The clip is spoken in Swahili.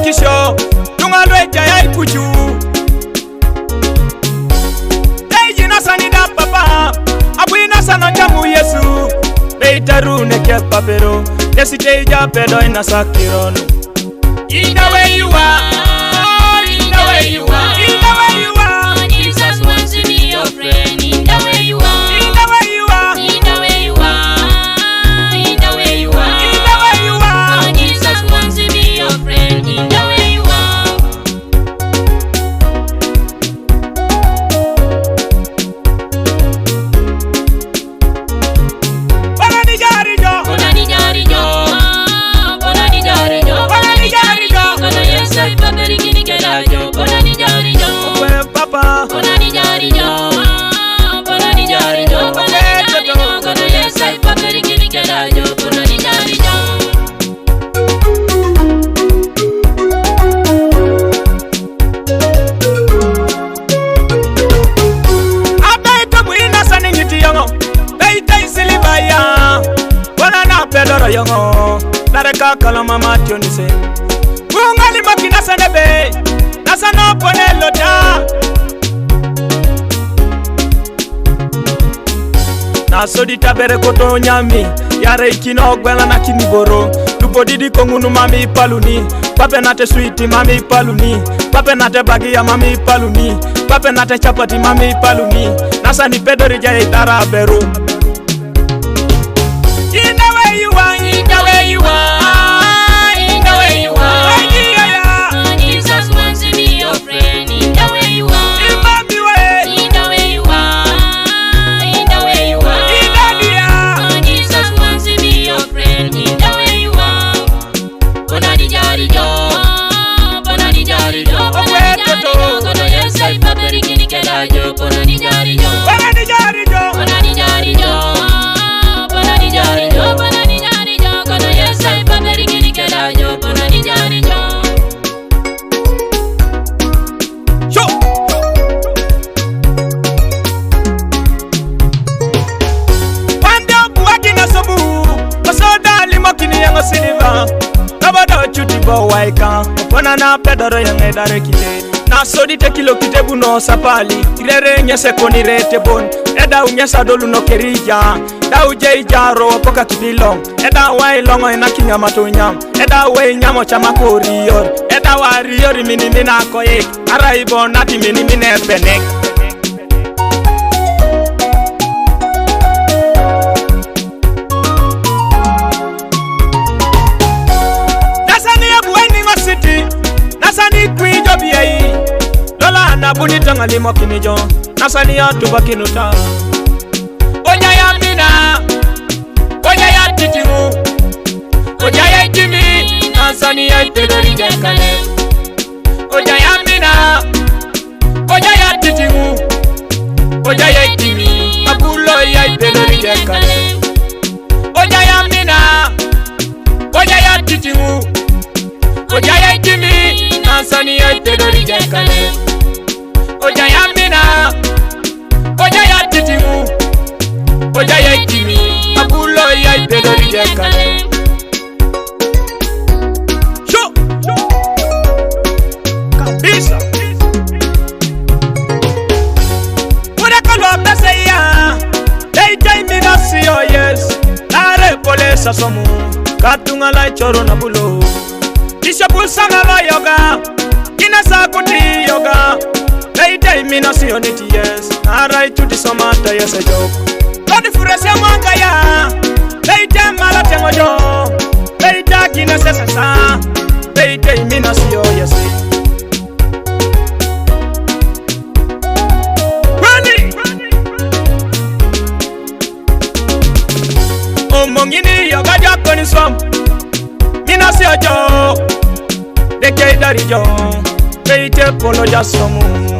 kisho tunga lweja ya ikuchu Deji nasani da papa Abui nasano jamu Yesu Beitaru neke papero Desi teja pedo inasakirono In the way you are In the way you are In the way you are Jesus wants to be your friend. In the way you are In the way you are In the way you are In the way you are In the way you are Jesus wants to be your friend. In the way you are Bonani jari jo Bonani jari jo Bonani jari jo Bonani jari jo Kono yesai paperi kini kelajo Bonani jari jo Kwe papa Bonani jari jo Bonani jari jo Bonani jari jo Kono yesai paperi kini kelajo Bonani jari jo Abeito buina sani nyiti yongo Beita isilibaya Bonana pedoro yongo Nareka kalama mationise Bungali makina senebe Nasano pone lota Nasodi tabere koto nyami Yare ikino gwela na kiniboro Lupo didi kongunu mami paluni Pape nate sweeti mami paluni Pape nate bagia mami paluni Pape nate chapati mami paluni Nasa ni pedori jaya itara beru In the way you are, in the way you are In the way you are yeah. Jesus wants to be your friend. In the way you are In my way, In the way you are In the way you are in the dia Jesus wants to be your friend. In the way you are Bonani jari jo Bonani jari jo Bonani jari jo Kono yesai paperi kini kelajo Bonani jari jo Bonani jari jo Bonani jari jo Bonani jari jo Bonani jari jo Kono yesai paperi kini kelajo Bonani jari jo Show. Panda buwaki na sobu Masoda limokini yango siliva Kabado chuti bo waika Opona na pedoro yange dare kile Na sodi te kilo kitebu no sapali Irere nyese koni rete bon Eda unyesa dolu no kerija Da uje ijaro poka kipilong Eda wai longo ina kinya matunyam Eda wai nyamo chama koriyor Eda warrior mini mina koyek Araibo nati mini mine penek Nasani ya buweni ngo city Nasani kwijo biyei Dola na buni tonga limo kinijo Nasani ya tuba kinuta Onya ya mina Onya ya titimu Onya ya jimi Nasani ya pedori jekale Onya ya mina Onya ya titimu Onya ya jimi Abulo ya pedori jekale Onya ya mina Onya ya titimu Onya ya jimi Nasani ya pedori jekale Onya ya mina Onya ya titimu Onya ya jimi Abulo ya pedori jekale Show Kabisa Ure kolo pese ya Deita imina siyo yes Nare pole sasomu Katunga la choro na bulo Kisha pulsanga la yoga Kinasa kuti yoga Deita imina siyo niti yes Nara ichuti somata yes a joke Lodi furese mwanga ya Deita mala tengo jo Deita kinasa sasa Deita imina siyo yes Mongini yoga jako ni swam Mina si ojo Deke idari jo Beite polo jasomu